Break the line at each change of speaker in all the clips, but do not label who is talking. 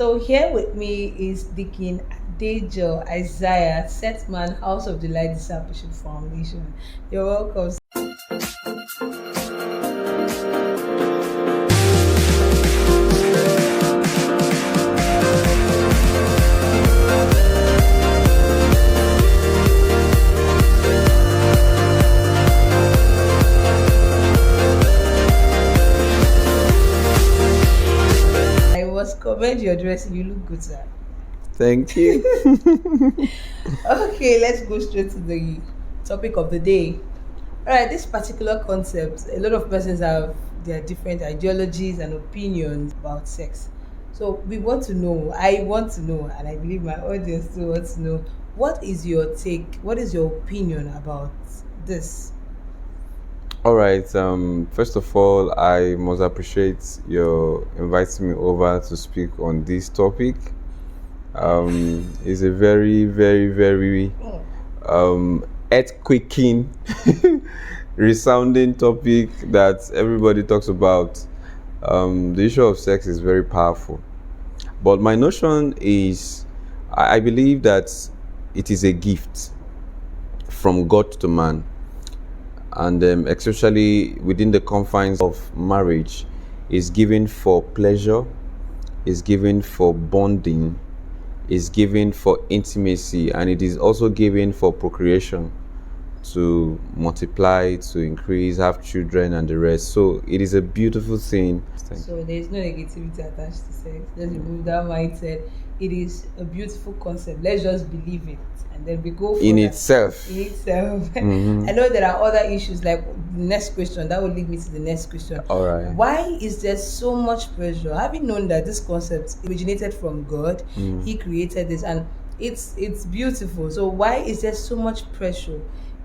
So here with me is Dcn Adejor Isaiah, set man, House of the Light Discipleship Foundation. You're welcome. I was comment your dressing. You look good, sir.
Thank you.
Okay, let's go straight to the topic of the day. All right, this particular concept, a lot of persons have their different ideologies and opinions about sex. So we want to know, I want to know, and I believe my audience too wants to know, what is your take, what is your opinion about this?
All right. First of all, I must appreciate your inviting me over to speak on this topic. It's a very, very, very earthquaking, resounding topic that everybody talks about. The issue of sex is very powerful, but my notion is, I believe that it is a gift from God to man, and especially within the confines of marriage, is given for pleasure, is given for bonding, is given for intimacy, and it is also given for procreation, to multiply, to increase, have children, and the rest. So it is a beautiful thing.
So there is no negativity attached to sex. Just remove that mindset. It is a beautiful concept. Let's just believe it, and then we go for
In
that.
itself.
In itself. I know there are other issues like the next question. That will lead me to the next question.
All right.
Why is there so much pressure? Having known that this concept originated from God, He created this, and it's beautiful. So why is there so much pressure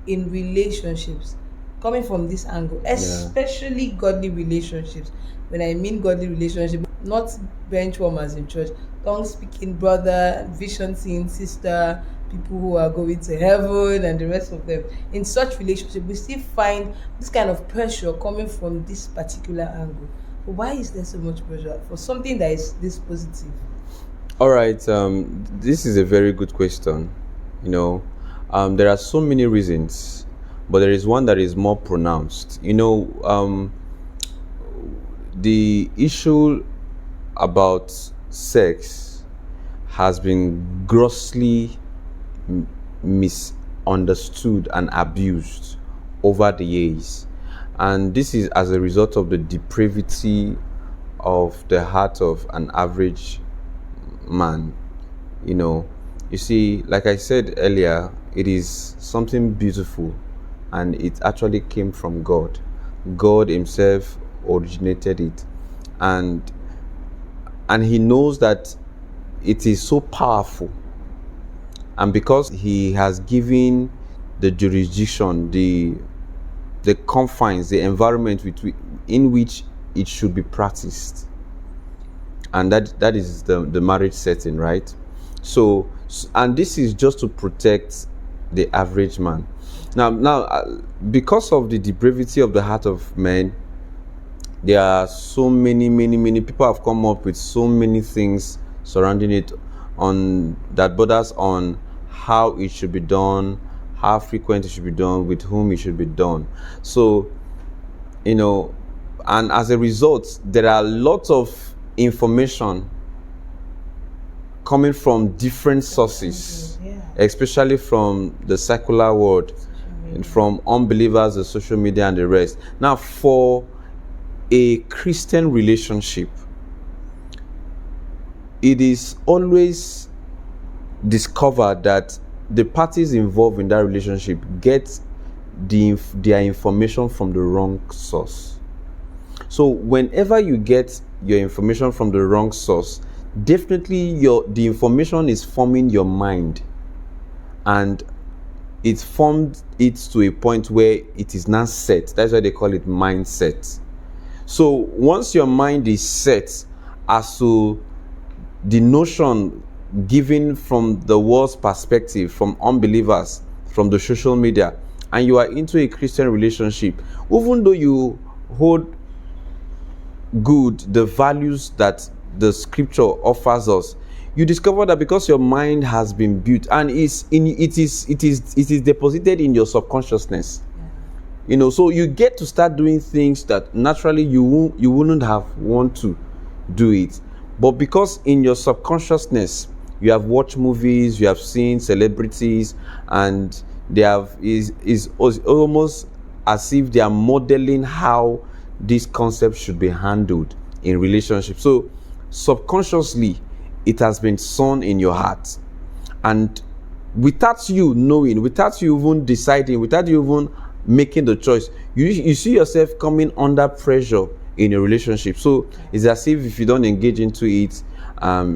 in relationships coming from this angle, especially godly relationships? When I mean godly relationship, not bench warmers in church, tongue speaking brother, vision seeing sister, people who are going to heaven and the rest of them. In such relationship, we still find this kind of pressure coming from this particular angle. But why is there so much pressure for something that is this positive?
All right. This is a very good question. There are so many reasons, but there is one that is more pronounced. The issue about sex has been grossly misunderstood and abused over the years, and this is as a result of the depravity of the heart of an average man. You see, like I said earlier, it is something beautiful, and it actually came from God. God himself originated it, and he knows that it is so powerful, and because he has given the jurisdiction, the confines, the environment in which it should be practiced, and that is the marriage setting, right? So, and this is just to protect the average man. Now, because of the depravity of the heart of men, there are so many people have come up with so many things surrounding it, on that borders on how it should be done, how frequent it should be done, with whom it should be done. So, and as a result, there are lots of information coming from different sources, especially from the secular world, and from unbelievers, the social media, and the rest. Now, for a Christian relationship, it is always discovered that the parties involved in that relationship get their information from the wrong source. So whenever you get your information from the wrong source, definitely the information is forming your mind, and it formed it to a point where it is now set. That's why they call it mindset. So once your mind is set as to the notion given from the world's perspective, from unbelievers, from the social media, and you are into a Christian relationship, even though you hold good the values that the scripture offers us, you discover that because your mind has been built and it is deposited in your subconsciousness. So you get to start doing things that naturally you wouldn't have want to do it, but because in your subconsciousness you have watched movies, you have seen celebrities, and is almost as if they are modeling how this concept should be handled in relationships. So subconsciously it has been sown in your heart, and without you knowing, without you even deciding, without you even making the choice, you see yourself coming under pressure in a relationship. So it's as if you don't engage into it,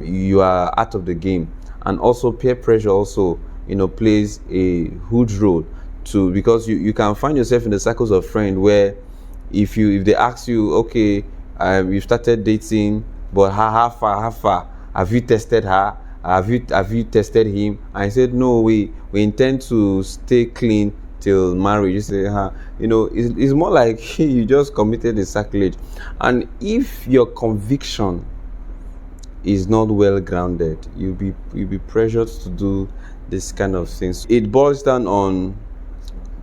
you are out of the game. And also peer pressure also plays a huge role too, because you can find yourself in the circles of friends where if they ask you, okay, you started dating, but how far have you tested her, have you tested him? And I said, no, we intend to stay clean till marriage. You say, it's more like you just committed a sacrilege. And if your conviction is not well grounded, you'll be pressured to do this kind of things. It boils down on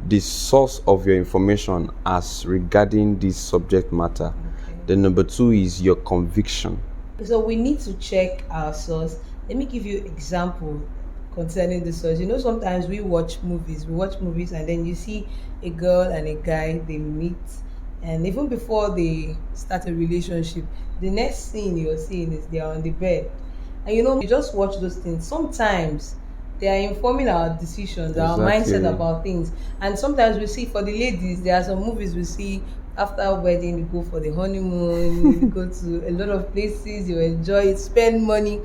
the source of your information as regarding this subject matter. Okay. The number 2 is your conviction.
So we need to check our source. Let me give you an example concerning the source. Sometimes we watch movies and then you see a girl and a guy, they meet, and even before they start a relationship, the next scene you're seeing is they are on the bed. And you just watch those things. Sometimes they are informing our decisions, our mindset about things. And sometimes we see, for the ladies, there are some movies we see after wedding, you go for the honeymoon, you go to a lot of places, you enjoy it, spend money.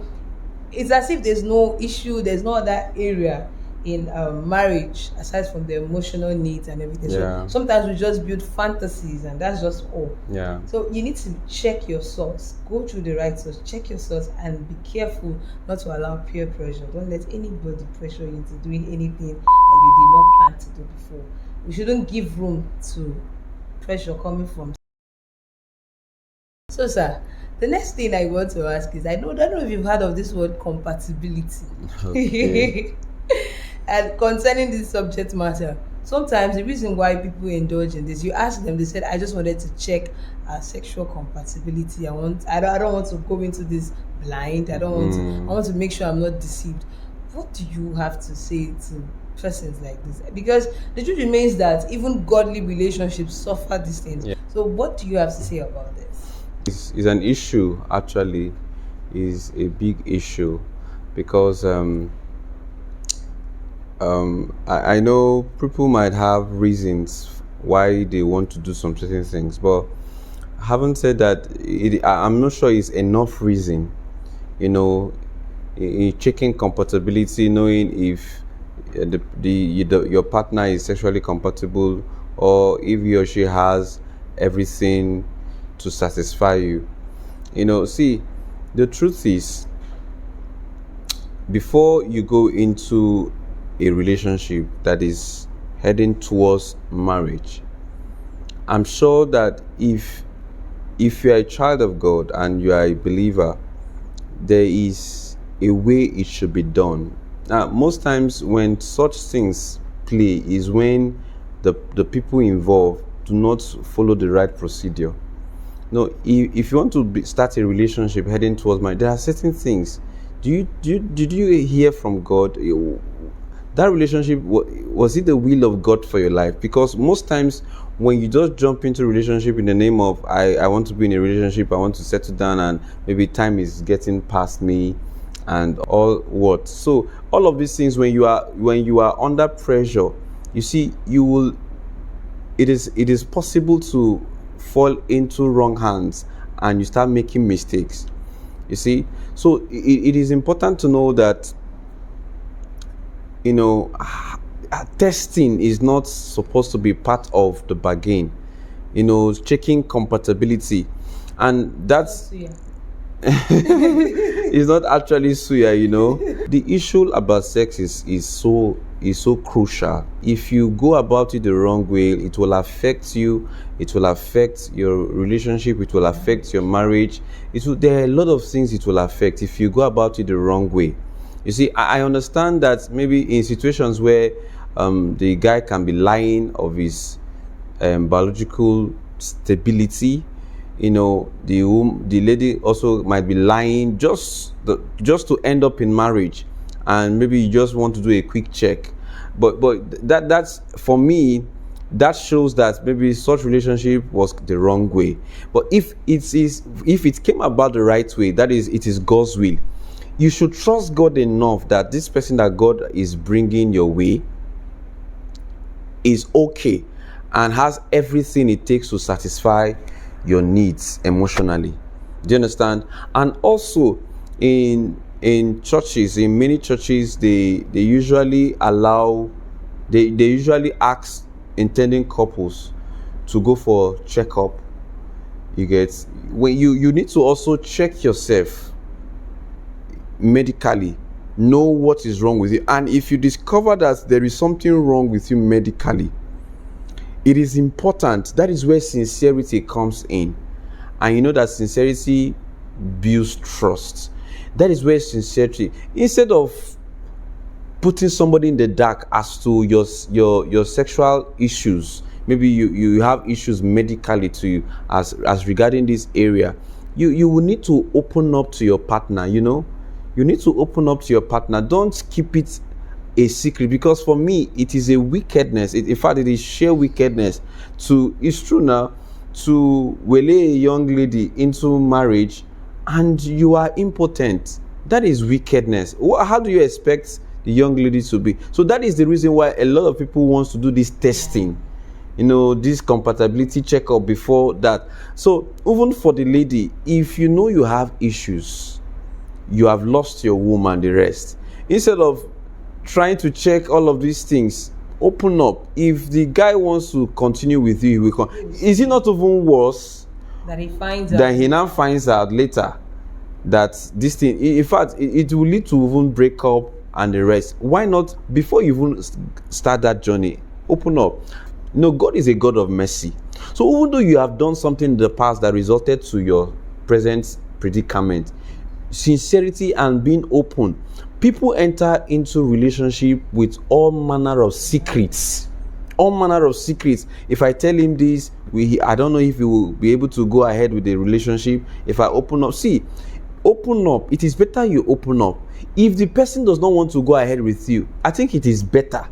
It's as if there's no issue, there's no other area in marriage aside from the emotional needs and everything.
Yeah.
So sometimes we just build fantasies and that's just all.
Yeah.
So you need to check your source, go through the right source, check your source, and be careful not to allow peer pressure. Don't let anybody pressure you into doing anything that you did not plan to do before. We shouldn't give room to pressure coming from. So sir, the next thing I want to ask is, I don't know if you've heard of this word compatibility.
Okay.
And concerning this subject matter, sometimes the reason why people indulge in this, you ask them, they said, I just wanted to check our sexual compatibility. I don't want to go into this blind. I want to make sure I'm not deceived. What do you have to say to persons like this? Because the truth remains that even godly relationships suffer these things.
Yeah.
So what do you have to say about this?
It's an issue, actually, is a big issue, because I know people might have reasons why they want to do some certain things, but having said that, I'm not sure it's enough reason, in checking compatibility, knowing if your partner is sexually compatible, or if he or she has everything to satisfy you. See, the truth is, before you go into a relationship that is heading towards marriage, I'm sure that if you are a child of God and you are a believer, there is a way it should be done. Now, most times when such things play is when the people involved do not follow the right procedure. No, if you want to start a relationship heading towards marriage, there are certain things. Did you hear from God? That relationship, was it the will of God for your life? Because most times when you just jump into a relationship in the name of I want to be in a relationship, I want to settle down, and maybe time is getting past me and all what. So all of these things, when you are under pressure, you see, it is possible to fall into wrong hands and you start making mistakes. You see, so it is important to know that testing is not supposed to be part of the bargain. Checking compatibility, and that's it's not actually suya. The issue about sex is so is so crucial. If you go about it the wrong way, it will affect you, it will affect your relationship, it will affect your marriage. There are a lot of things it will affect if you go about it the wrong way. You see, I understand that maybe in situations where the guy can be lying of his biological stability, the lady also might be lying just to end up in marriage, and maybe you just want to do a quick check. But that's, for me, that shows that maybe such relationship was the wrong way. But if it came about the right way, that is, it is God's will, you should trust God enough that this person that God is bringing your way is okay and has everything it takes to satisfy your needs emotionally. Do you understand? And also in churches, in many churches, they usually ask intending couples to go for checkup. You get, when you need to also check yourself medically, know what is wrong with you. And if you discover that there is something wrong with you medically, it is important. That is where sincerity comes in. And you know that sincerity builds trust. That is where sincerity, instead of putting somebody in the dark as to your sexual issues, maybe you have issues medically to you as regarding this area, you will need to open up to your partner. You need to open up to your partner. Don't keep it a secret, because for me it is a wickedness. In fact, it is sheer wickedness it's true now, to waylay a young lady into marriage and you are impotent. That is wickedness. How do you expect the young lady to be? So that is the reason why a lot of people wants to do this testing, this compatibility checkup before that. So even for the lady, if you know you have issues, you have lost your womb and the rest, instead of trying to check all of these things, open up. If the guy wants to continue with you, he will is it not even worse
that he finds out,
that he now finds out later that this thing, in fact, it will lead to even break up and the rest? Why not, before you even start that journey, open up? God is a God of mercy. So even though you have done something in the past that resulted to your present predicament, sincerity and being open. People enter into relationship with all manner of secrets. All manner of secrets. If I tell him this, I don't know if he will be able to go ahead with the relationship. If I open up, open up. It is better you open up. If the person does not want to go ahead with you, I think it is better.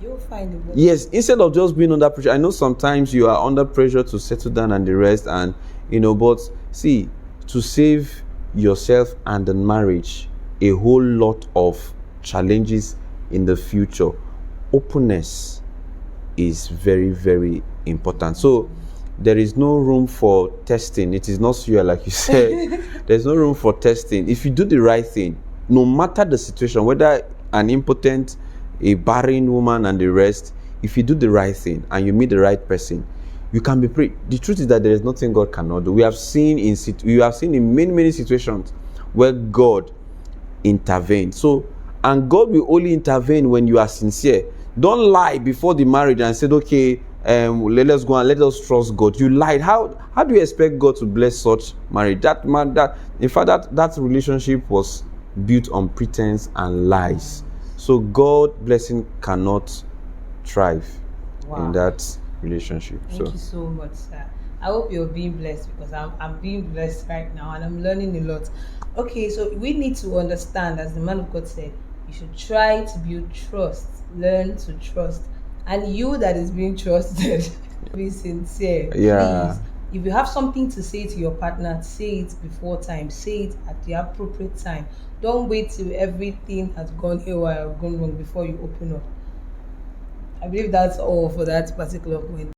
You'll find it better.
Yes, instead of just being under pressure. I know sometimes you are under pressure to settle down and the rest, and but to save yourself and the marriage a whole lot of challenges in the future, openness is very, very important. So there is no room for testing. It is not you, like you said. There's no room for testing. If you do the right thing, no matter the situation, whether an impotent, a barren woman and the rest, if you do the right thing and you meet the right person, you can be free. The truth is that there is nothing God cannot do. We have seen in many situations where God intervened. So, and God will only intervene when you are sincere. Don't lie before the marriage and said, okay, let us go and let us trust God. You lied. How do you expect God to bless such marriage? That relationship was built on pretense and lies. So God blessing cannot thrive in that relationship.
Thank you so much, sir. I hope you're being blessed, because I'm being blessed right now and I'm learning a lot. Okay, so we need to understand, as the man of God said, you should try to build trust, learn to trust, and you that is being trusted, be sincere.
Yeah.
Please, if you have something to say to your partner, say it before time, say it at the appropriate time. Don't wait till everything has gone haywire or gone wrong before you open up. I believe that's all for that particular point.